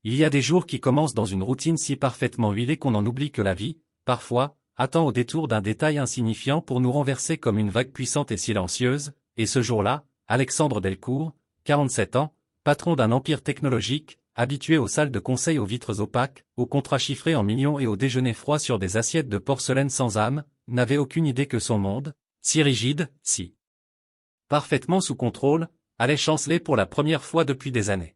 Il y a des jours qui commencent dans une routine si parfaitement huilée qu'on en oublie que la vie, parfois, attend au détour d'un détail insignifiant pour nous renverser comme une vague puissante et silencieuse, et ce jour-là, Alexandre Delcourt, 47 ans, patron d'un empire technologique, habitué aux salles de conseil aux vitres opaques, aux contrats chiffrés en millions et aux déjeuners froids sur des assiettes de porcelaine sans âme, n'avait aucune idée que son monde, si rigide, si parfaitement sous contrôle, allait chanceler pour la première fois depuis des années.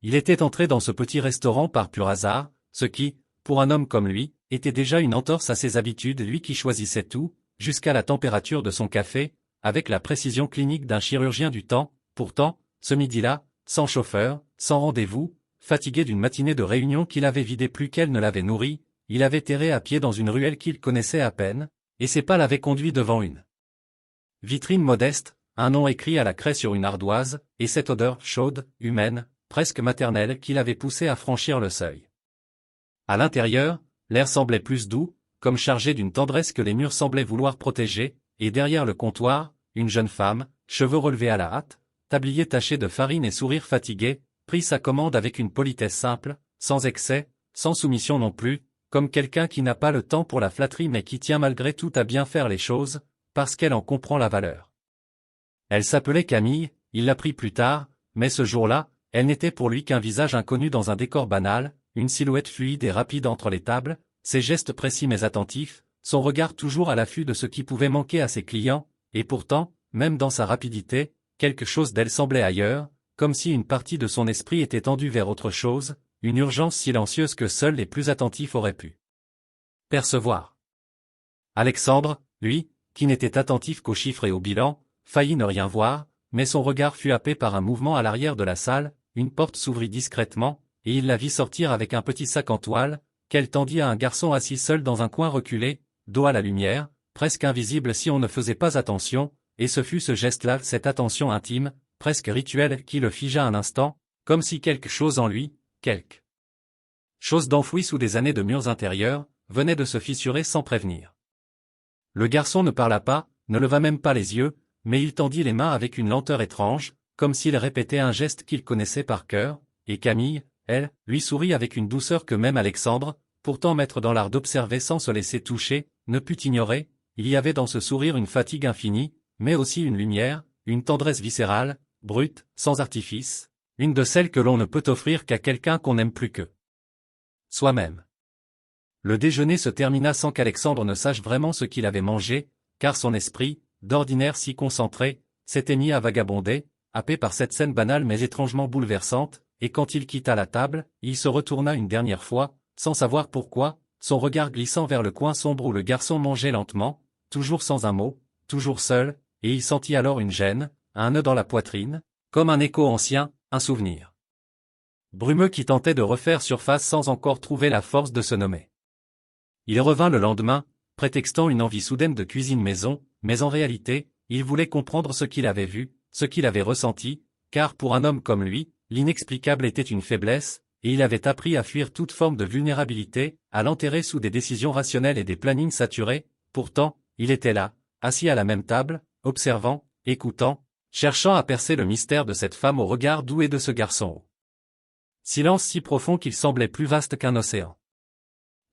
Il était entré dans ce petit restaurant par pur hasard, ce qui, pour un homme comme lui, était déjà une entorse à ses habitudes, lui qui choisissait tout, jusqu'à la température de son café, avec la précision clinique d'un chirurgien du temps. Pourtant, ce midi-là, sans chauffeur, sans rendez-vous, fatigué d'une matinée de réunion qu'il avait vidée plus qu'elle ne l'avait nourri, il avait erré à pied dans une ruelle qu'il connaissait à peine, et ses pas l'avaient conduit devant une vitrine modeste, un nom écrit à la craie sur une ardoise, et cette odeur chaude, humaine, presque maternelle qui l'avait poussé à franchir le seuil. À l'intérieur, l'air semblait plus doux, comme chargé d'une tendresse que les murs semblaient vouloir protéger, et derrière le comptoir, une jeune femme, cheveux relevés à la hâte, tablier taché de farine et sourire fatigué, prit sa commande avec une politesse simple, sans excès, sans soumission non plus, comme quelqu'un qui n'a pas le temps pour la flatterie mais qui tient malgré tout à bien faire les choses, parce qu'elle en comprend la valeur. Elle s'appelait Camille, il l'apprit plus tard, mais ce jour-là, elle n'était pour lui qu'un visage inconnu dans un décor banal, une silhouette fluide et rapide entre les tables, ses gestes précis mais attentifs, son regard toujours à l'affût de ce qui pouvait manquer à ses clients, et pourtant, même dans sa rapidité, quelque chose d'elle semblait ailleurs, comme si une partie de son esprit était tendue vers autre chose, une urgence silencieuse que seuls les plus attentifs auraient pu percevoir. Alexandre, lui, qui n'était attentif qu'aux chiffres et au bilan, faillit ne rien voir, mais son regard fut happé par un mouvement à l'arrière de la salle, une porte s'ouvrit discrètement, et il la vit sortir avec un petit sac en toile, qu'elle tendit à un garçon assis seul dans un coin reculé, dos à la lumière, presque invisible si on ne faisait pas attention, et ce fut ce geste-là, cette attention intime, presque rituelle, qui le figea un instant, comme si quelque chose en lui, quelque chose d'enfoui sous des années de murs intérieurs, venait de se fissurer sans prévenir. Le garçon ne parla pas, ne leva même pas les yeux, mais il tendit les mains avec une lenteur étrange, comme s'il répétait un geste qu'il connaissait par cœur, et Camille, elle, lui sourit avec une douceur que même Alexandre, pourtant maître dans l'art d'observer sans se laisser toucher, ne put ignorer. Il y avait dans ce sourire une fatigue infinie, mais aussi une lumière, une tendresse viscérale, brute, sans artifice, une de celles que l'on ne peut offrir qu'à quelqu'un qu'on n'aime plus que soi-même. Le déjeuner se termina sans qu'Alexandre ne sache vraiment ce qu'il avait mangé, car son esprit, d'ordinaire si concentré, s'était mis à vagabonder, happé par cette scène banale mais étrangement bouleversante, et quand il quitta la table, il se retourna une dernière fois, sans savoir pourquoi, son regard glissant vers le coin sombre où le garçon mangeait lentement, toujours sans un mot, toujours seul, et il sentit alors une gêne, un nœud dans la poitrine, comme un écho ancien, un souvenir brumeux qui tentait de refaire surface sans encore trouver la force de se nommer. Il revint le lendemain, prétextant une envie soudaine de cuisine maison, mais en réalité, il voulait comprendre ce qu'il avait vu, ce qu'il avait ressenti, car pour un homme comme lui, l'inexplicable était une faiblesse, et il avait appris à fuir toute forme de vulnérabilité, à l'enterrer sous des décisions rationnelles et des plannings saturés. Pourtant, il était là, assis à la même table, observant, écoutant, cherchant à percer le mystère de cette femme au regard doux et de ce garçon au silence si profond qu'il semblait plus vaste qu'un océan.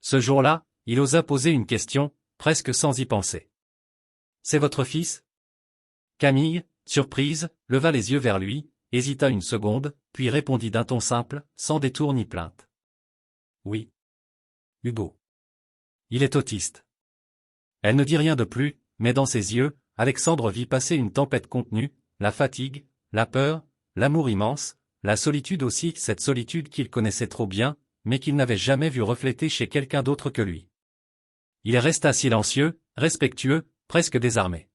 Ce jour-là, il osa poser une question, presque sans y penser. « C'est votre fils ?» Camille, surprise, leva les yeux vers lui, hésita une seconde, puis répondit d'un ton simple, sans détour ni plainte. « Oui. Hugo. Il est autiste. » Elle ne dit rien de plus, mais dans ses yeux, Alexandre vit passer une tempête contenue, la fatigue, la peur, l'amour immense, la solitude aussi, cette solitude qu'il connaissait trop bien, mais qu'il n'avait jamais vu refléter chez quelqu'un d'autre que lui. Il resta silencieux, respectueux, presque désarmé.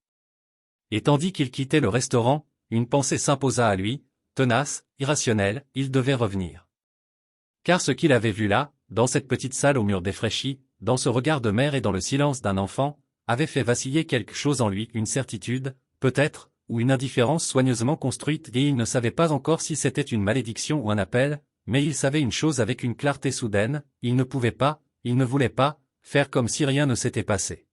Et tandis qu'il quittait le restaurant, une pensée s'imposa à lui, tenace, irrationnelle, il devait revenir. Car ce qu'il avait vu là, dans cette petite salle aux murs défraîchis, dans ce regard de mère et dans le silence d'un enfant, avait fait vaciller quelque chose en lui, une certitude, peut-être, ou une indifférence soigneusement construite, et il ne savait pas encore si c'était une malédiction ou un appel, mais il savait une chose avec une clarté soudaine, il ne pouvait pas, il ne voulait pas, faire comme si rien ne s'était passé.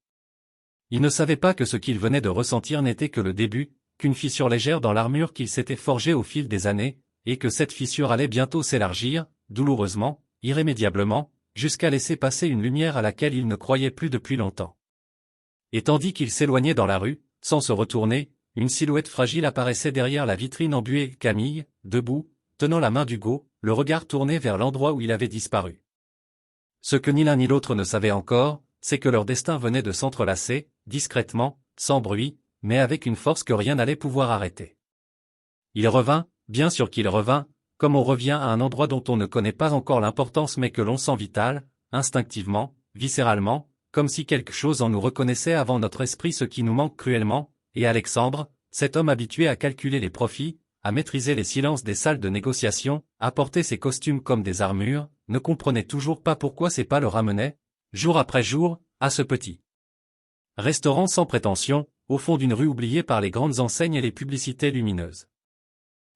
Il ne savait pas que ce qu'il venait de ressentir n'était que le début, qu'une fissure légère dans l'armure qu'il s'était forgée au fil des années, et que cette fissure allait bientôt s'élargir, douloureusement, irrémédiablement, jusqu'à laisser passer une lumière à laquelle il ne croyait plus depuis longtemps. Et tandis qu'il s'éloignait dans la rue, sans se retourner, une silhouette fragile apparaissait derrière la vitrine embuée. Camille, debout, tenant la main d'Hugo, le regard tourné vers l'endroit où il avait disparu. Ce que ni l'un ni l'autre ne savaient encore, c'est que leur destin venait de s'entrelacer, discrètement, sans bruit, mais avec une force que rien n'allait pouvoir arrêter. Il revint, bien sûr qu'il revint, comme on revient à un endroit dont on ne connaît pas encore l'importance mais que l'on sent vital, instinctivement, viscéralement, comme si quelque chose en nous reconnaissait avant notre esprit ce qui nous manque cruellement, et Alexandre, cet homme habitué à calculer les profits, à maîtriser les silences des salles de négociation, à porter ses costumes comme des armures, ne comprenait toujours pas pourquoi ses pas le ramenaient, jour après jour, à ce petit restaurant sans prétention, au fond d'une rue oubliée par les grandes enseignes et les publicités lumineuses.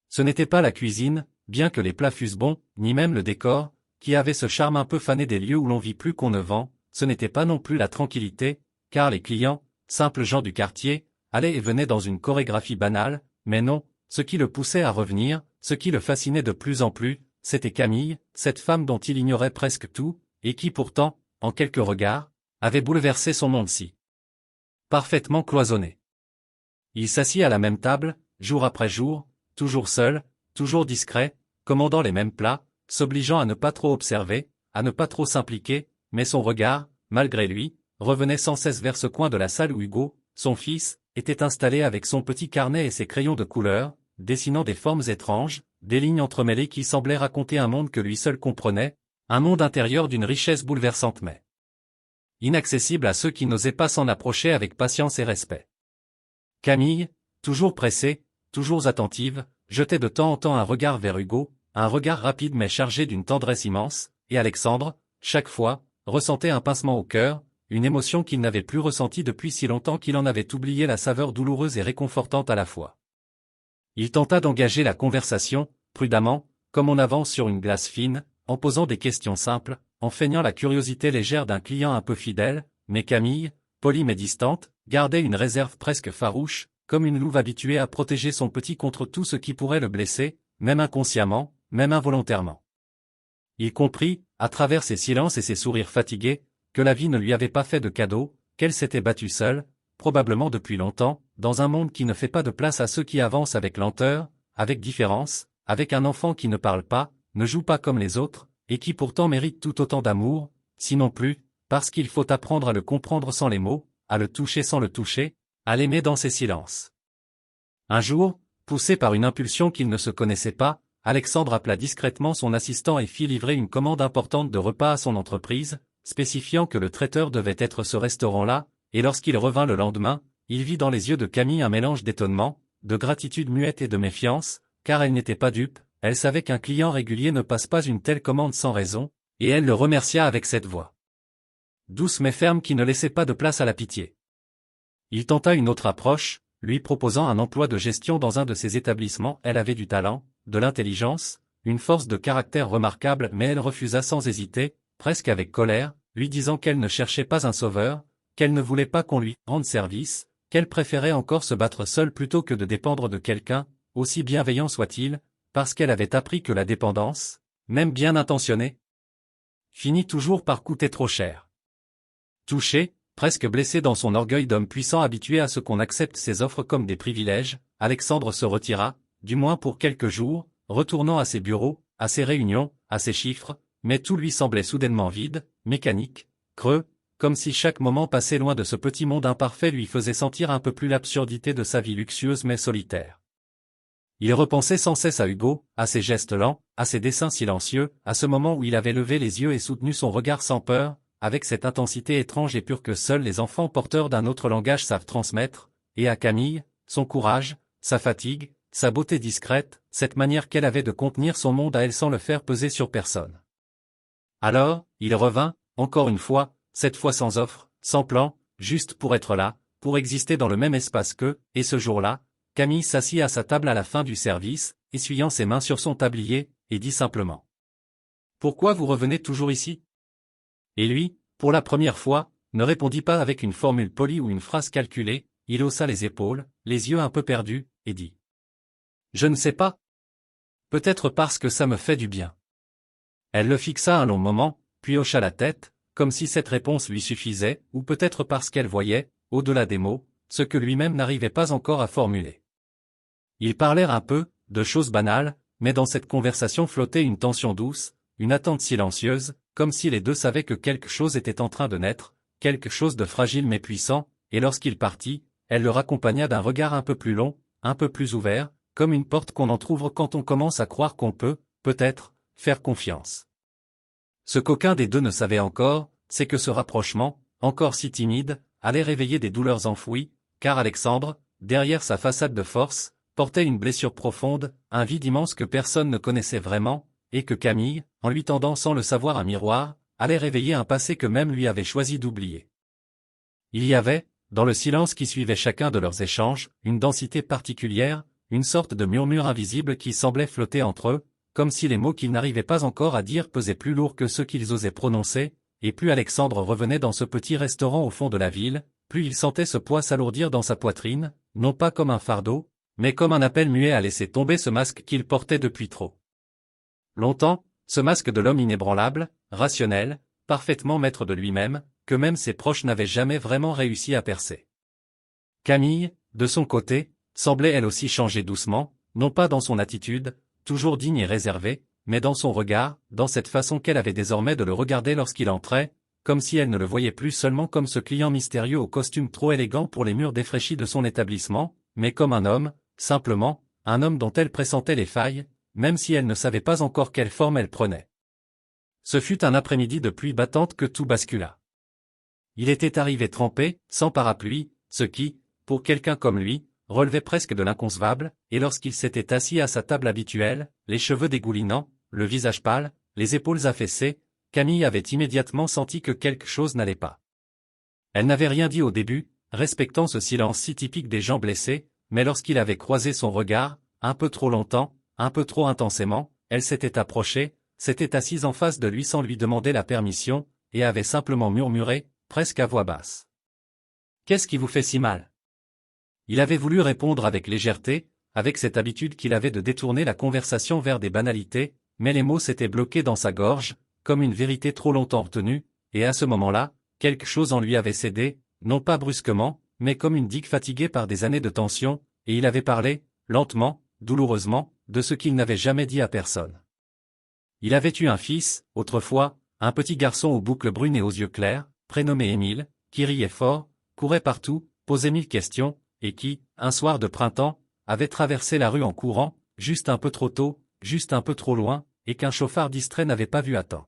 Ce n'était pas la cuisine, bien que les plats fussent bons, ni même le décor, qui avait ce charme un peu fané des lieux où l'on vit plus qu'on ne vend, ce n'était pas non plus la tranquillité, car les clients, simples gens du quartier, allaient et venaient dans une chorégraphie banale, mais non, ce qui le poussait à revenir, ce qui le fascinait de plus en plus, c'était Camille, cette femme dont il ignorait presque tout, et qui pourtant, en quelques regards, avait bouleversé son monde si parfaitement cloisonné. Il s'assit à la même table, jour après jour, toujours seul, toujours discret, commandant les mêmes plats, s'obligeant à ne pas trop observer, à ne pas trop s'impliquer, mais son regard, malgré lui, revenait sans cesse vers ce coin de la salle où Hugo, son fils, était installé avec son petit carnet et ses crayons de couleur, dessinant des formes étranges, des lignes entremêlées qui semblaient raconter un monde que lui seul comprenait, un monde intérieur d'une richesse bouleversante mais inaccessible à ceux qui n'osaient pas s'en approcher avec patience et respect. Camille, toujours pressée, toujours attentive, jetait de temps en temps un regard vers Hugo, un regard rapide mais chargé d'une tendresse immense, et Alexandre, chaque fois, ressentait un pincement au cœur, une émotion qu'il n'avait plus ressentie depuis si longtemps qu'il en avait oublié la saveur douloureuse et réconfortante à la fois. Il tenta d'engager la conversation, prudemment, comme on avance sur une glace fine, en posant des questions simples, en feignant la curiosité légère d'un client un peu fidèle, mais Camille, polie mais distante, gardait une réserve presque farouche, comme une louve habituée à protéger son petit contre tout ce qui pourrait le blesser, même inconsciemment, même involontairement. Il comprit, à travers ses silences et ses sourires fatigués, que la vie ne lui avait pas fait de cadeau, qu'elle s'était battue seule, probablement depuis longtemps, dans un monde qui ne fait pas de place à ceux qui avancent avec lenteur, avec différence, avec un enfant qui ne parle pas, ne joue pas comme les autres, et qui pourtant mérite tout autant d'amour, sinon plus, parce qu'il faut apprendre à le comprendre sans les mots, à le toucher sans le toucher, à l'aimer dans ses silences. Un jour, poussé par une impulsion qu'il ne se connaissait pas, Alexandre appela discrètement son assistant et fit livrer une commande importante de repas à son entreprise, spécifiant que le traiteur devait être ce restaurant-là, et lorsqu'il revint le lendemain, il vit dans les yeux de Camille un mélange d'étonnement, de gratitude muette et de méfiance, car elle n'était pas dupe, elle savait qu'un client régulier ne passe pas une telle commande sans raison, et elle le remercia avec cette voix douce mais ferme qui ne laissait pas de place à la pitié. Il tenta une autre approche, lui proposant un emploi de gestion dans un de ses établissements. Elle avait du talent, de l'intelligence, une force de caractère remarquable mais elle refusa sans hésiter, presque avec colère, lui disant qu'elle ne cherchait pas un sauveur, qu'elle ne voulait pas qu'on lui rende service, qu'elle préférait encore se battre seule plutôt que de dépendre de quelqu'un, aussi bienveillant soit-il, parce qu'elle avait appris que la dépendance, même bien intentionnée, finit toujours par coûter trop cher. Touché, presque blessé dans son orgueil d'homme puissant habitué à ce qu'on accepte ses offres comme des privilèges, Alexandre se retira, du moins pour quelques jours, retournant à ses bureaux, à ses réunions, à ses chiffres, mais tout lui semblait soudainement vide, mécanique, creux, comme si chaque moment passé loin de ce petit monde imparfait lui faisait sentir un peu plus l'absurdité de sa vie luxueuse mais solitaire. Il repensait sans cesse à Hugo, à ses gestes lents, à ses dessins silencieux, à ce moment où il avait levé les yeux et soutenu son regard sans peur, avec cette intensité étrange et pure que seuls les enfants porteurs d'un autre langage savent transmettre, et à Camille, son courage, sa fatigue, sa beauté discrète, cette manière qu'elle avait de contenir son monde à elle sans le faire peser sur personne. Alors, il revint, encore une fois, cette fois sans offre, sans plan, juste pour être là, pour exister dans le même espace qu'eux, et ce jour-là, Camille s'assit à sa table à la fin du service, essuyant ses mains sur son tablier, et dit simplement. « Pourquoi vous revenez toujours ici ?» Et lui, pour la première fois, ne répondit pas avec une formule polie ou une phrase calculée, il haussa les épaules, les yeux un peu perdus, et dit. « Je ne sais pas. Peut-être parce que ça me fait du bien. Elle le fixa un long moment, puis hocha la tête, comme si cette réponse lui suffisait, ou peut-être parce qu'elle voyait, au-delà des mots, ce que lui-même n'arrivait pas encore à formuler. Ils parlèrent un peu, de choses banales, mais dans cette conversation flottait une tension douce, une attente silencieuse, comme si les deux savaient que quelque chose était en train de naître, quelque chose de fragile mais puissant, et lorsqu'il partit, elle le raccompagna d'un regard un peu plus long, un peu plus ouvert, comme une porte qu'on entr'ouvre quand on commence à croire qu'on peut, peut-être, faire confiance. Ce qu'aucun des deux ne savait encore, c'est que ce rapprochement, encore si timide, allait réveiller des douleurs enfouies, car Alexandre, derrière sa façade de force, portait une blessure profonde, un vide immense que personne ne connaissait vraiment, et que Camille, en lui tendant sans le savoir un miroir, allait réveiller un passé que même lui avait choisi d'oublier. Il y avait, dans le silence qui suivait chacun de leurs échanges, une densité particulière, une sorte de murmure invisible qui semblait flotter entre eux, comme si les mots qu'ils n'arrivaient pas encore à dire pesaient plus lourd que ceux qu'ils osaient prononcer, et plus Alexandre revenait dans ce petit restaurant au fond de la ville, plus il sentait ce poids s'alourdir dans sa poitrine, non pas comme un fardeau, mais comme un appel muet à laisser tomber ce masque qu'il portait depuis trop longtemps, ce masque de l'homme inébranlable, rationnel, parfaitement maître de lui-même, que même ses proches n'avaient jamais vraiment réussi à percer. Camille, de son côté, semblait elle aussi changer doucement, non pas dans son attitude, toujours digne et réservée, mais dans son regard, dans cette façon qu'elle avait désormais de le regarder lorsqu'il entrait, comme si elle ne le voyait plus seulement comme ce client mystérieux au costume trop élégant pour les murs défraîchis de son établissement, mais comme un homme, simplement, un homme dont elle pressentait les failles, même si elle ne savait pas encore quelle forme elle prenait. Ce fut un après-midi de pluie battante que tout bascula. Il était arrivé trempé, sans parapluie, ce qui, pour quelqu'un comme lui, relevait presque de l'inconcevable, et lorsqu'il s'était assis à sa table habituelle, les cheveux dégoulinants, le visage pâle, les épaules affaissées, Camille avait immédiatement senti que quelque chose n'allait pas. Elle n'avait rien dit au début, respectant ce silence si typique des gens blessés, mais lorsqu'il avait croisé son regard, un peu trop longtemps, un peu trop intensément, elle s'était approchée, s'était assise en face de lui sans lui demander la permission, et avait simplement murmuré, presque à voix basse. « Qu'est-ce qui vous fait si mal ?» Il avait voulu répondre avec légèreté, avec cette habitude qu'il avait de détourner la conversation vers des banalités, mais les mots s'étaient bloqués dans sa gorge, comme une vérité trop longtemps retenue, et à ce moment-là, quelque chose en lui avait cédé, non pas brusquement, mais comme une digue fatiguée par des années de tension, et il avait parlé, lentement, douloureusement, de ce qu'il n'avait jamais dit à personne. Il avait eu un fils, autrefois, un petit garçon aux boucles brunes et aux yeux clairs, prénommé Émile, qui riait fort, courait partout, posait 1000 questions, et qui, un soir de printemps, avait traversé la rue en courant, juste un peu trop tôt, juste un peu trop loin, et qu'un chauffard distrait n'avait pas vu à temps.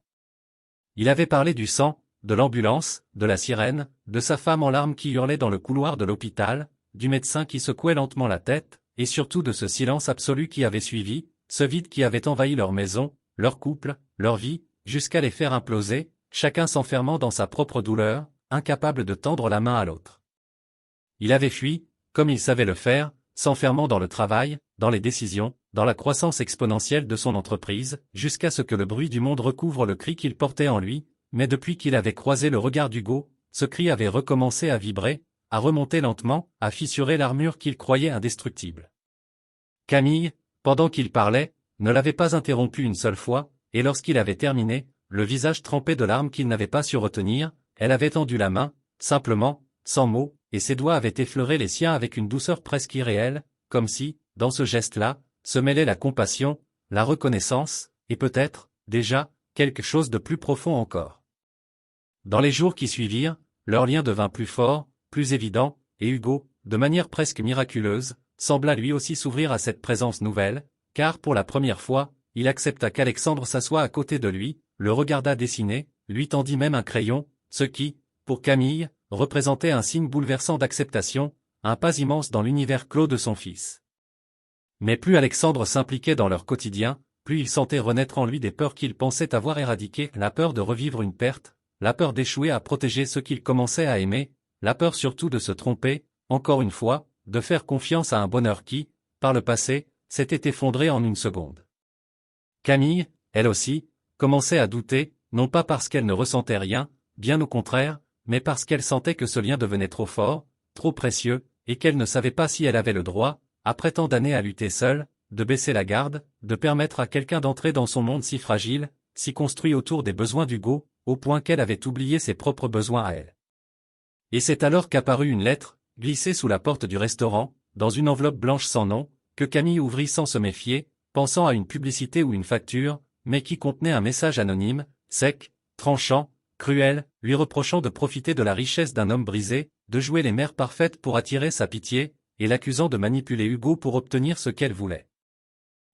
Il avait parlé du sang, de l'ambulance, de la sirène, de sa femme en larmes qui hurlait dans le couloir de l'hôpital, du médecin qui secouait lentement la tête, et surtout de ce silence absolu qui avait suivi, ce vide qui avait envahi leur maison, leur couple, leur vie, jusqu'à les faire imploser, chacun s'enfermant dans sa propre douleur, incapable de tendre la main à l'autre. Il avait fui, comme il savait le faire, s'enfermant dans le travail, dans les décisions, dans la croissance exponentielle de son entreprise, jusqu'à ce que le bruit du monde recouvre le cri qu'il portait en lui, mais depuis qu'il avait croisé le regard d'Hugo, ce cri avait recommencé à vibrer, à remonter lentement, à fissurer l'armure qu'il croyait indestructible. Camille, pendant qu'il parlait, ne l'avait pas interrompu une seule fois, et lorsqu'il avait terminé, le visage trempé de larmes qu'il n'avait pas su retenir, elle avait tendu la main, simplement, sans mots, et ses doigts avaient effleuré les siens avec une douceur presque irréelle, comme si, dans ce geste-là, se mêlait la compassion, la reconnaissance, et peut-être, déjà, quelque chose de plus profond encore. Dans les jours qui suivirent, leur lien devint plus fort, plus évident, et Hugo, de manière presque miraculeuse, sembla lui aussi s'ouvrir à cette présence nouvelle, car pour la première fois, il accepta qu'Alexandre s'assoie à côté de lui, le regarda dessiner, lui tendit même un crayon, ce qui, pour Camille, représentait un signe bouleversant d'acceptation, un pas immense dans l'univers clos de son fils. Mais plus Alexandre s'impliquait dans leur quotidien, plus il sentait renaître en lui des peurs qu'il pensait avoir éradiquées, la peur de revivre une perte, la peur d'échouer à protéger ceux qu'il commençait à aimer, la peur surtout de se tromper, encore une fois, de faire confiance à un bonheur qui, par le passé, s'était effondré en une seconde. Camille, elle aussi, commençait à douter, non pas parce qu'elle ne ressentait rien, bien au contraire, mais parce qu'elle sentait que ce lien devenait trop fort, trop précieux, et qu'elle ne savait pas si elle avait le droit, après tant d'années à lutter seule, de baisser la garde, de permettre à quelqu'un d'entrer dans son monde si fragile, si construit autour des besoins d'Hugo, au point qu'elle avait oublié ses propres besoins à elle. Et c'est alors qu'apparut une lettre, glissée sous la porte du restaurant, dans une enveloppe blanche sans nom, que Camille ouvrit sans se méfier, pensant à une publicité ou une facture, mais qui contenait un message anonyme, sec, tranchant, cruel, lui reprochant de profiter de la richesse d'un homme brisé, de jouer les mères parfaites pour attirer sa pitié, et l'accusant de manipuler Hugo pour obtenir ce qu'elle voulait.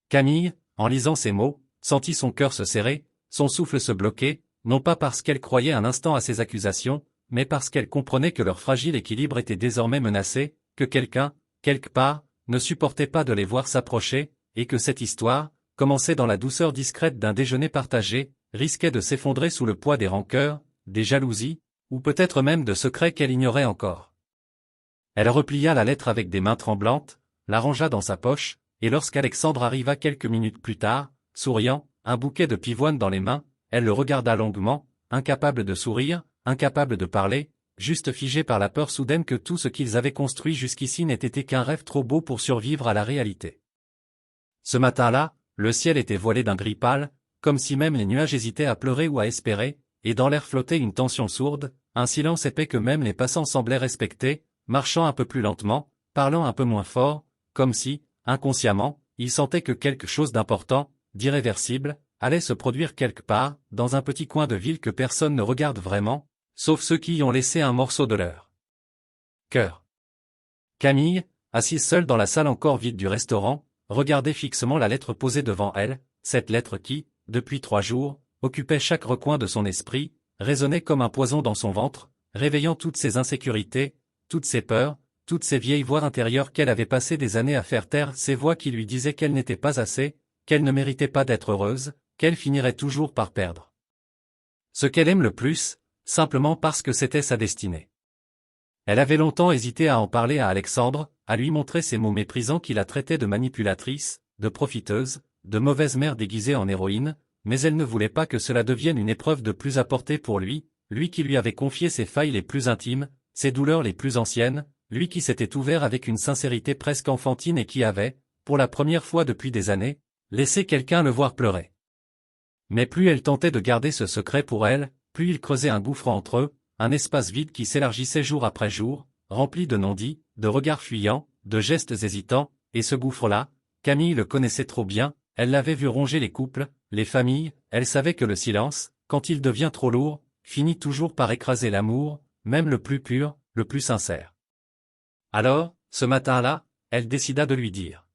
Camille, en lisant ces mots, sentit son cœur se serrer, son souffle se bloquer, non pas parce qu'elle croyait un instant à ces accusations, mais parce qu'elle comprenait que leur fragile équilibre était désormais menacé, que quelqu'un, quelque part, ne supportait pas de les voir s'approcher, et que cette histoire, commencée dans la douceur discrète d'un déjeuner partagé, risquait de s'effondrer sous le poids des rancœurs, des jalousies, ou peut-être même de secrets qu'elle ignorait encore. Elle replia la lettre avec des mains tremblantes, la rangea dans sa poche, et lorsqu'Alexandre arriva quelques minutes plus tard, souriant, un bouquet de pivoine dans les mains, elle le regarda longuement, incapable de sourire, incapable de parler, juste figée par la peur soudaine que tout ce qu'ils avaient construit jusqu'ici n'ait été qu'un rêve trop beau pour survivre à la réalité. Ce matin-là, le ciel était voilé d'un gris pâle, comme si même les nuages hésitaient à pleurer ou à espérer, et dans l'air flottait une tension sourde, un silence épais que même les passants semblaient respecter, marchant un peu plus lentement, parlant un peu moins fort, comme si, inconsciemment, ils sentaient que quelque chose d'important, d'irréversible, allait se produire quelque part, dans un petit coin de ville que personne ne regarde vraiment, sauf ceux qui y ont laissé un morceau de leur cœur. Camille, assise seule dans la salle encore vide du restaurant, regardait fixement la lettre posée devant elle, cette lettre qui, depuis 3 jours, occupait chaque recoin de son esprit, résonnait comme un poison dans son ventre, réveillant toutes ses insécurités, toutes ses peurs, toutes ces vieilles voix intérieures qu'elle avait passé des années à faire taire, ces voix qui lui disaient qu'elle n'était pas assez, qu'elle ne méritait pas d'être heureuse, qu'elle finirait toujours par perdre ce qu'elle aime le plus, simplement parce que c'était sa destinée. Elle avait longtemps hésité à en parler à Alexandre, à lui montrer ces mots méprisants qui la traitaient de manipulatrice, de profiteuse, de mauvaise mère déguisée en héroïne, mais elle ne voulait pas que cela devienne une épreuve de plus à porter pour lui, lui qui lui avait confié ses failles les plus intimes, ses douleurs les plus anciennes, lui qui s'était ouvert avec une sincérité presque enfantine et qui avait, pour la première fois depuis des années, laissé quelqu'un le voir pleurer. Mais plus elle tentait de garder ce secret pour elle, plus il creusait un gouffre entre eux, un espace vide qui s'élargissait jour après jour, rempli de non-dits, de regards fuyants, de gestes hésitants, et ce gouffre-là, Camille le connaissait trop bien, elle l'avait vu ronger les couples, les familles, elle savait que le silence, quand il devient trop lourd, finit toujours par écraser l'amour, même le plus pur, le plus sincère. Alors, ce matin-là, elle décida de lui dire.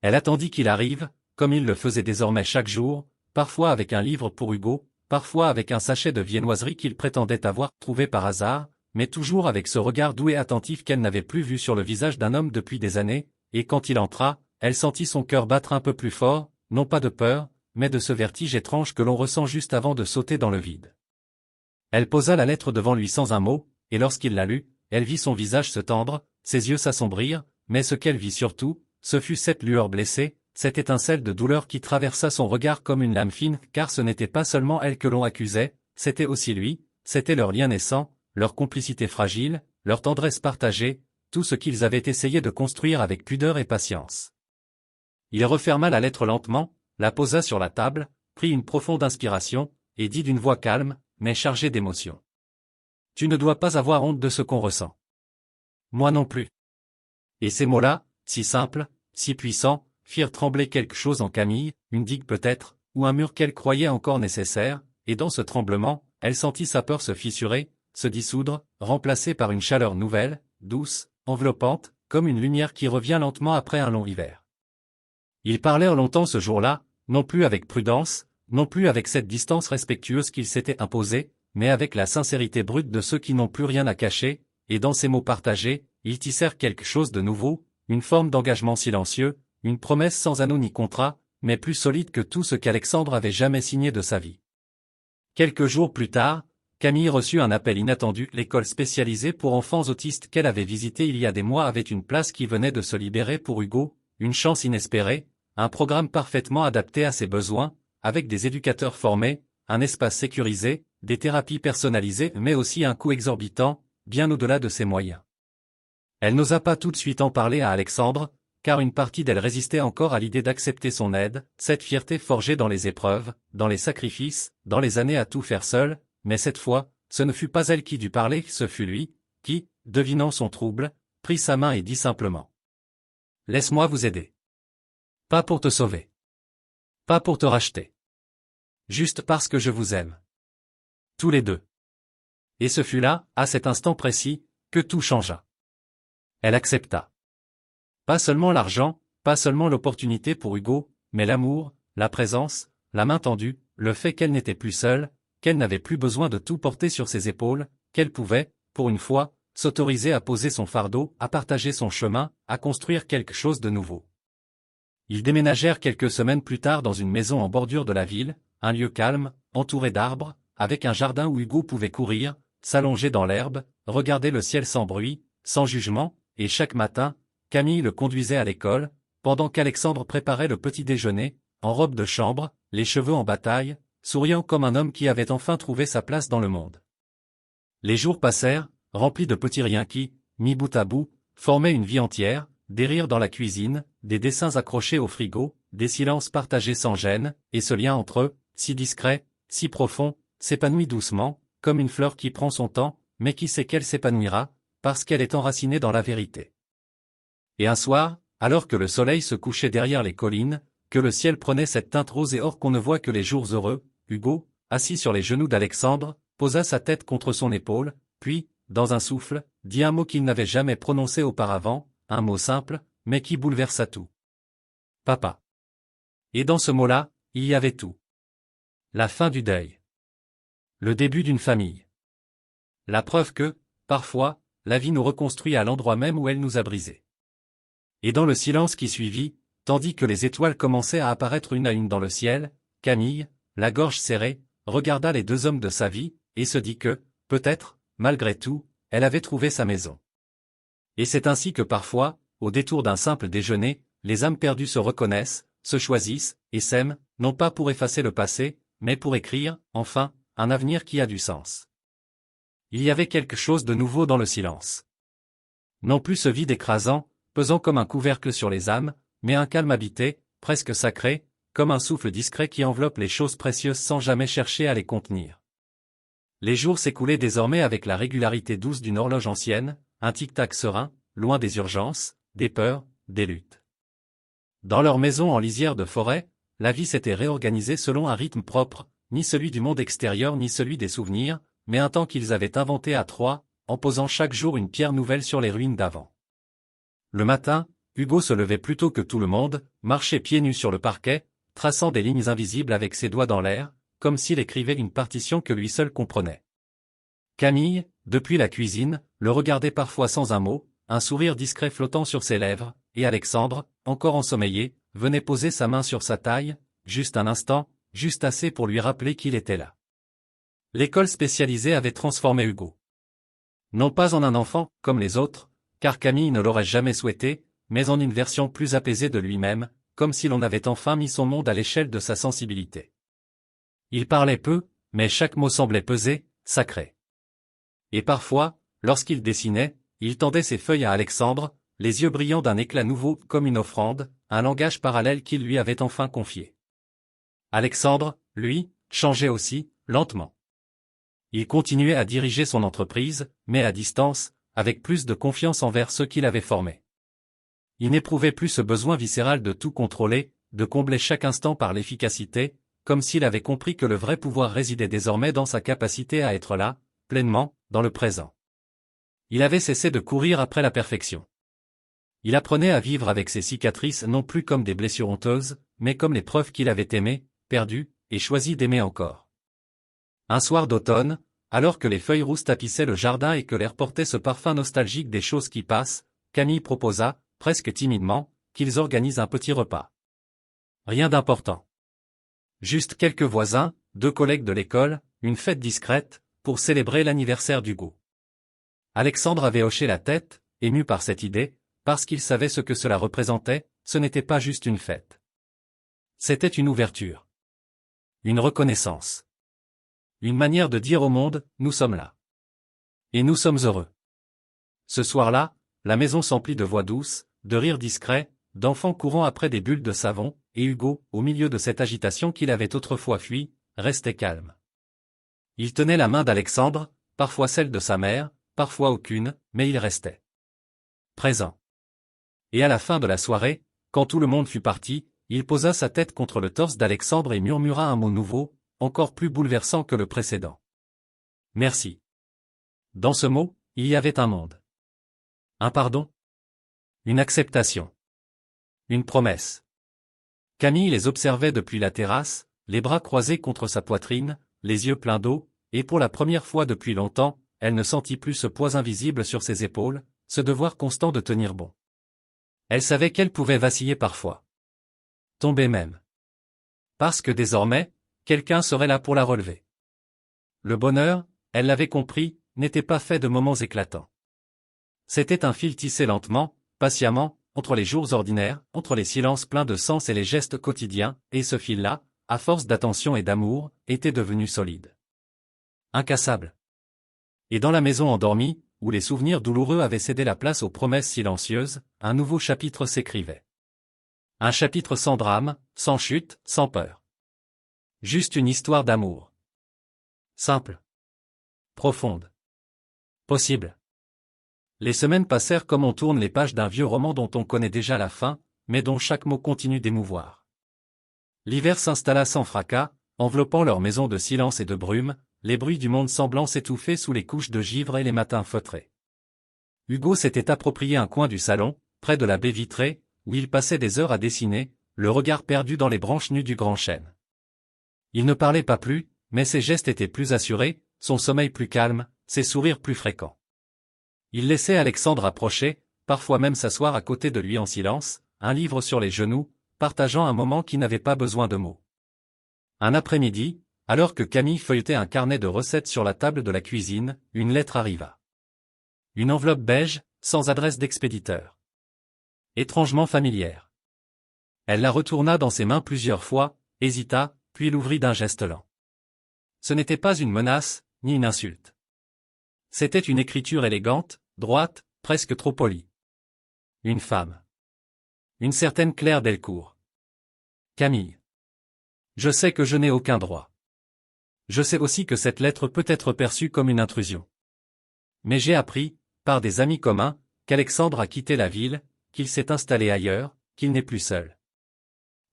Elle attendit qu'il arrive, comme il le faisait désormais chaque jour, parfois avec un livre pour Hugo, parfois avec un sachet de viennoiserie qu'il prétendait avoir trouvé par hasard, mais toujours avec ce regard doux et attentif qu'elle n'avait plus vu sur le visage d'un homme depuis des années, et quand il entra, elle sentit son cœur battre un peu plus fort, non pas de peur, mais de ce vertige étrange que l'on ressent juste avant de sauter dans le vide. Elle posa la lettre devant lui sans un mot, et lorsqu'il la lut, elle vit son visage se tendre, ses yeux s'assombrir, mais ce qu'elle vit surtout, ce fut cette lueur blessée, cette étincelle de douleur qui traversa son regard comme une lame fine, car ce n'était pas seulement elle que l'on accusait, c'était aussi lui, c'était leur lien naissant, leur complicité fragile, leur tendresse partagée, tout ce qu'ils avaient essayé de construire avec pudeur et patience. Il referma la lettre lentement, la posa sur la table, prit une profonde inspiration, et dit d'une voix calme, mais chargée d'émotion. « Tu ne dois pas avoir honte de ce qu'on ressent. Moi non plus. » Et ces mots-là, si simples, si puissants, firent trembler quelque chose en Camille, une digue peut-être, ou un mur qu'elle croyait encore nécessaire, et dans ce tremblement, elle sentit sa peur se fissurer, se dissoudre, remplacée par une chaleur nouvelle, douce, enveloppante, comme une lumière qui revient lentement après un long hiver. Ils parlèrent longtemps ce jour-là, non plus avec prudence, non plus avec cette distance respectueuse qu'ils s'étaient imposée, mais avec la sincérité brute de ceux qui n'ont plus rien à cacher, et dans ces mots partagés, ils tissèrent quelque chose de nouveau, une forme d'engagement silencieux, une promesse sans anneau ni contrat, mais plus solide que tout ce qu'Alexandre avait jamais signé de sa vie. Quelques jours plus tard, Camille reçut un appel inattendu. L'école spécialisée pour enfants autistes qu'elle avait visitée il y a des mois avait une place qui venait de se libérer pour Hugo, une chance inespérée, un programme parfaitement adapté à ses besoins, avec des éducateurs formés, un espace sécurisé, des thérapies personnalisées mais aussi un coût exorbitant, bien au-delà de ses moyens. Elle n'osa pas tout de suite en parler à Alexandre, car une partie d'elle résistait encore à l'idée d'accepter son aide, cette fierté forgée dans les épreuves, dans les sacrifices, dans les années à tout faire seul, mais cette fois, ce ne fut pas elle qui dut parler, ce fut lui, qui, devinant son trouble, prit sa main et dit simplement. Laisse-moi vous aider. Pas pour te sauver. Pas pour te racheter. Juste parce que je vous aime. Tous les deux. Et ce fut là, à cet instant précis, que tout changea. Elle accepta. Pas seulement l'argent, pas seulement l'opportunité pour Hugo, mais l'amour, la présence, la main tendue, le fait qu'elle n'était plus seule, qu'elle n'avait plus besoin de tout porter sur ses épaules, qu'elle pouvait, pour une fois, s'autoriser à poser son fardeau, à partager son chemin, à construire quelque chose de nouveau. Ils déménagèrent quelques semaines plus tard dans une maison en bordure de la ville, un lieu calme, entouré d'arbres, avec un jardin où Hugo pouvait courir, s'allonger dans l'herbe, regarder le ciel sans bruit, sans jugement, et chaque matin, Camille le conduisait à l'école, pendant qu'Alexandre préparait le petit déjeuner, en robe de chambre, les cheveux en bataille, souriant comme un homme qui avait enfin trouvé sa place dans le monde. Les jours passèrent, remplis de petits riens qui, mis bout à bout, formaient une vie entière, des rires dans la cuisine, des dessins accrochés au frigo, des silences partagés sans gêne, et ce lien entre eux, si discret, si profond, s'épanouit doucement, comme une fleur qui prend son temps, mais qui sait qu'elle s'épanouira, parce qu'elle est enracinée dans la vérité. Et un soir, alors que le soleil se couchait derrière les collines, que le ciel prenait cette teinte rose et or qu'on ne voit que les jours heureux, Hugo, assis sur les genoux d'Alexandre, posa sa tête contre son épaule, puis, dans un souffle, dit un mot qu'il n'avait jamais prononcé auparavant, un mot simple, mais qui bouleversa tout. Papa. Et dans ce mot-là, il y avait tout. La fin du deuil. Le début d'une famille. La preuve que, parfois, la vie nous reconstruit à l'endroit même où elle nous a brisés. Et dans le silence qui suivit, tandis que les étoiles commençaient à apparaître une à une dans le ciel, Camille, la gorge serrée, regarda les deux hommes de sa vie, et se dit que, peut-être, malgré tout, elle avait trouvé sa maison. Et c'est ainsi que parfois, au détour d'un simple déjeuner, les âmes perdues se reconnaissent, se choisissent, et s'aiment, non pas pour effacer le passé, mais pour écrire, enfin, un avenir qui a du sens. Il y avait quelque chose de nouveau dans le silence. Non plus ce vide écrasant, pesant comme un couvercle sur les âmes, mais un calme habité, presque sacré, comme un souffle discret qui enveloppe les choses précieuses sans jamais chercher à les contenir. Les jours s'écoulaient désormais avec la régularité douce d'une horloge ancienne, un tic-tac serein, loin des urgences, des peurs, des luttes. Dans leur maison en lisière de forêt, la vie s'était réorganisée selon un rythme propre, ni celui du monde extérieur ni celui des souvenirs, mais un temps qu'ils avaient inventé à trois, en posant chaque jour une pierre nouvelle sur les ruines d'avant. Le matin, Hugo se levait plus tôt que tout le monde, marchait pieds nus sur le parquet, traçant des lignes invisibles avec ses doigts dans l'air, comme s'il écrivait une partition que lui seul comprenait. Camille, depuis la cuisine, le regardait parfois sans un mot, un sourire discret flottant sur ses lèvres, et Alexandre, encore ensommeillé, venait poser sa main sur sa taille, juste un instant, juste assez pour lui rappeler qu'il était là. L'école spécialisée avait transformé Hugo. Non pas en un enfant, comme les autres, car Camille ne l'aurait jamais souhaité, mais en une version plus apaisée de lui-même, comme si l'on avait enfin mis son monde à l'échelle de sa sensibilité. Il parlait peu, mais chaque mot semblait peser, sacré. Et parfois, lorsqu'il dessinait, il tendait ses feuilles à Alexandre, les yeux brillants d'un éclat nouveau comme une offrande, un langage parallèle qu'il lui avait enfin confié. Alexandre, lui, changeait aussi, lentement. Il continuait à diriger son entreprise, mais à distance, avec plus de confiance envers ceux qui l'avaient formé. Il n'éprouvait plus ce besoin viscéral de tout contrôler, de combler chaque instant par l'efficacité, comme s'il avait compris que le vrai pouvoir résidait désormais dans sa capacité à être là, pleinement, dans le présent. Il avait cessé de courir après la perfection. Il apprenait à vivre avec ses cicatrices non plus comme des blessures honteuses, mais comme les preuves qu'il avait aimées, perdues, et choisi d'aimer encore. Un soir d'automne, alors que les feuilles rousses tapissaient le jardin et que l'air portait ce parfum nostalgique des choses qui passent, Camille proposa, presque timidement, qu'ils organisent un petit repas. Rien d'important. Juste quelques voisins, 2 collègues de l'école, une fête discrète, pour célébrer l'anniversaire d'Hugo. Alexandre avait hoché la tête, ému par cette idée, parce qu'il savait ce que cela représentait, ce n'était pas juste une fête. C'était une ouverture. Une reconnaissance. Une manière de dire au monde, nous sommes là. Et nous sommes heureux. Ce soir-là, la maison s'emplit de voix douces, de rires discrets, d'enfants courant après des bulles de savon, et Hugo, au milieu de cette agitation qu'il avait autrefois fui, restait calme. Il tenait la main d'Alexandre, parfois celle de sa mère, parfois aucune, mais il restait présent. Et à la fin de la soirée, quand tout le monde fut parti, il posa sa tête contre le torse d'Alexandre et murmura un mot nouveau, encore plus bouleversant que le précédent. Merci. Dans ce mot, il y avait un monde. Un pardon. Une acceptation. Une promesse. Camille les observait depuis la terrasse, les bras croisés contre sa poitrine, les yeux pleins d'eau, et pour la première fois depuis longtemps, elle ne sentit plus ce poids invisible sur ses épaules, ce devoir constant de tenir bon. Elle savait qu'elle pouvait vaciller parfois. Tomber même. Parce que désormais, quelqu'un serait là pour la relever. Le bonheur, elle l'avait compris, n'était pas fait de moments éclatants. C'était un fil tissé lentement, patiemment, entre les jours ordinaires, entre les silences pleins de sens et les gestes quotidiens, et ce fil-là, à force d'attention et d'amour, était devenu solide. Incassable. Et dans la maison endormie, où les souvenirs douloureux avaient cédé la place aux promesses silencieuses, un nouveau chapitre s'écrivait. Un chapitre sans drame, sans chute, sans peur. Juste une histoire d'amour. Simple. Profonde. Possible. Les semaines passèrent comme on tourne les pages d'un vieux roman dont on connaît déjà la fin, mais dont chaque mot continue d'émouvoir. L'hiver s'installa sans fracas, enveloppant leur maison de silence et de brume, les bruits du monde semblant s'étouffer sous les couches de givre et les matins feutrés. Hugo s'était approprié un coin du salon, près de la baie vitrée, où il passait des heures à dessiner, le regard perdu dans les branches nues du grand chêne. Il ne parlait pas plus, mais ses gestes étaient plus assurés, son sommeil plus calme, ses sourires plus fréquents. Il laissait Alexandre approcher, parfois même s'asseoir à côté de lui en silence, un livre sur les genoux, partageant un moment qui n'avait pas besoin de mots. Un après-midi, alors que Camille feuilletait un carnet de recettes sur la table de la cuisine, une lettre arriva. Une enveloppe beige, sans adresse d'expéditeur. Étrangement familière. Elle la retourna dans ses mains plusieurs fois, hésita, puis l'ouvrit d'un geste lent. Ce n'était pas une menace, ni une insulte. C'était une écriture élégante, droite, presque trop polie. Une femme. Une certaine Claire Delcourt. Camille. Je sais que je n'ai aucun droit. Je sais aussi que cette lettre peut être perçue comme une intrusion. Mais j'ai appris, par des amis communs, qu'Alexandre a quitté la ville, qu'il s'est installé ailleurs, qu'il n'est plus seul.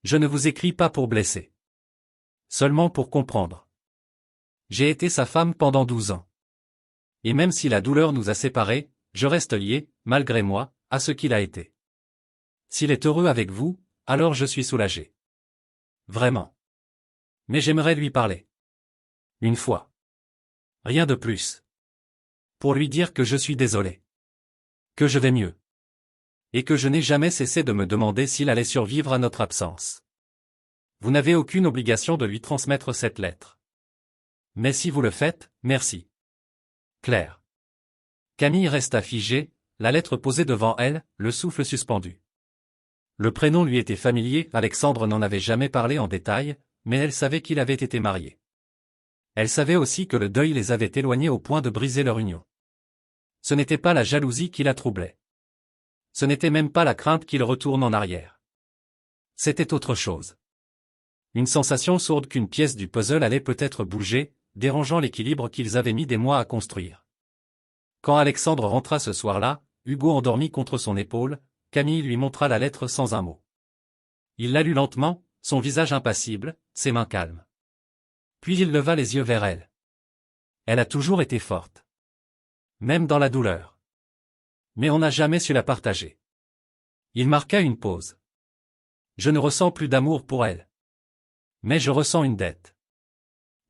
Je ne vous écris pas pour blesser. Seulement pour comprendre. J'ai été sa femme pendant 12 ans. Et même si la douleur nous a séparés, je reste lié, malgré moi, à ce qu'il a été. S'il est heureux avec vous, alors je suis soulagé. Vraiment. Mais j'aimerais lui parler. Une fois. Rien de plus. Pour lui dire que je suis désolé. Que je vais mieux. Et que je n'ai jamais cessé de me demander s'il allait survivre à notre absence. Vous n'avez aucune obligation de lui transmettre cette lettre. Mais si vous le faites, merci. Claire. Camille resta figée, la lettre posée devant elle, le souffle suspendu. Le prénom lui était familier, Alexandre n'en avait jamais parlé en détail, mais elle savait qu'il avait été marié. Elle savait aussi que le deuil les avait éloignés au point de briser leur union. Ce n'était pas la jalousie qui la troublait. Ce n'était même pas la crainte qu'il retourne en arrière. C'était autre chose. Une sensation sourde qu'une pièce du puzzle allait peut-être bouger, dérangeant l'équilibre qu'ils avaient mis des mois à construire. Quand Alexandre rentra ce soir-là, Hugo endormi contre son épaule, Camille lui montra la lettre sans un mot. Il la lut lentement, son visage impassible, ses mains calmes. Puis il leva les yeux vers elle. Elle a toujours été forte. Même dans la douleur. Mais on n'a jamais su la partager. Il marqua une pause. Je ne ressens plus d'amour pour elle. Mais je ressens une dette.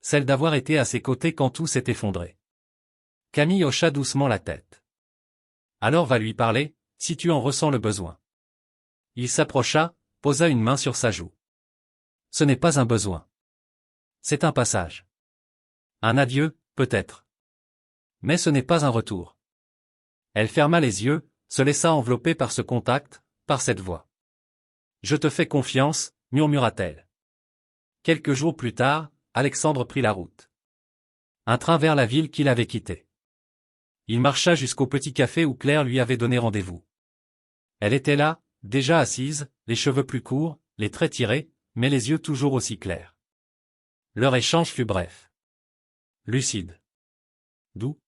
Celle d'avoir été à ses côtés quand tout s'est effondré. Camille hocha doucement la tête. Alors va lui parler, si tu en ressens le besoin. Il s'approcha, posa une main sur sa joue. Ce n'est pas un besoin. C'est un passage. Un adieu, peut-être. Mais ce n'est pas un retour. Elle ferma les yeux, se laissa envelopper par ce contact, par cette voix. Je te fais confiance, murmura-t-elle. Quelques jours plus tard, Alexandre prit la route. Un train vers la ville qu'il avait quittée. Il marcha jusqu'au petit café où Claire lui avait donné rendez-vous. Elle était là, déjà assise, les cheveux plus courts, les traits tirés, mais les yeux toujours aussi clairs. Leur échange fut bref. Lucide. Doux.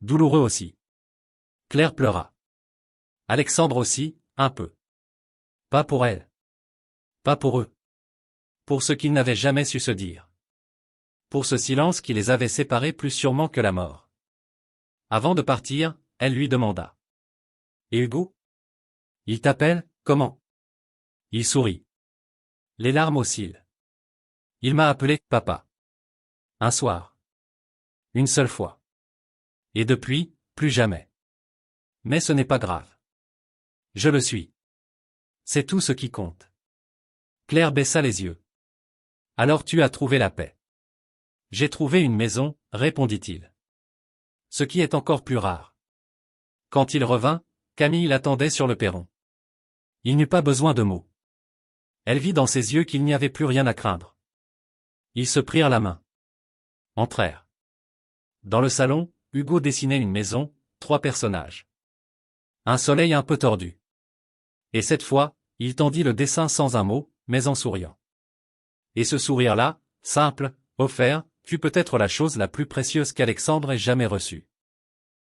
Douloureux aussi. Claire pleura. Alexandre aussi, un peu. Pas pour elle. Pas pour eux. Pour ce qu'ils n'avaient jamais su se dire. Pour ce silence qui les avait séparés plus sûrement que la mort. Avant de partir, elle lui demanda. Et Hugo? Il t'appelle, comment? Il sourit. Les larmes oscillent. Il m'a appelé papa. Un soir. Une seule fois. Et depuis, plus jamais. Mais ce n'est pas grave. Je le suis. C'est tout ce qui compte. Claire baissa les yeux. Alors tu as trouvé la paix. J'ai trouvé une maison, répondit-il. Ce qui est encore plus rare. Quand il revint, Camille l'attendait sur le perron. Il n'eut pas besoin de mots. Elle vit dans ses yeux qu'il n'y avait plus rien à craindre. Ils se prirent la main. Entrèrent. Dans le salon, Hugo dessinait une maison, 3 personnages. Un soleil un peu tordu. Et cette fois, il tendit le dessin sans un mot, mais en souriant. Et ce sourire-là, simple, offert, fut peut-être la chose la plus précieuse qu'Alexandre ait jamais reçue.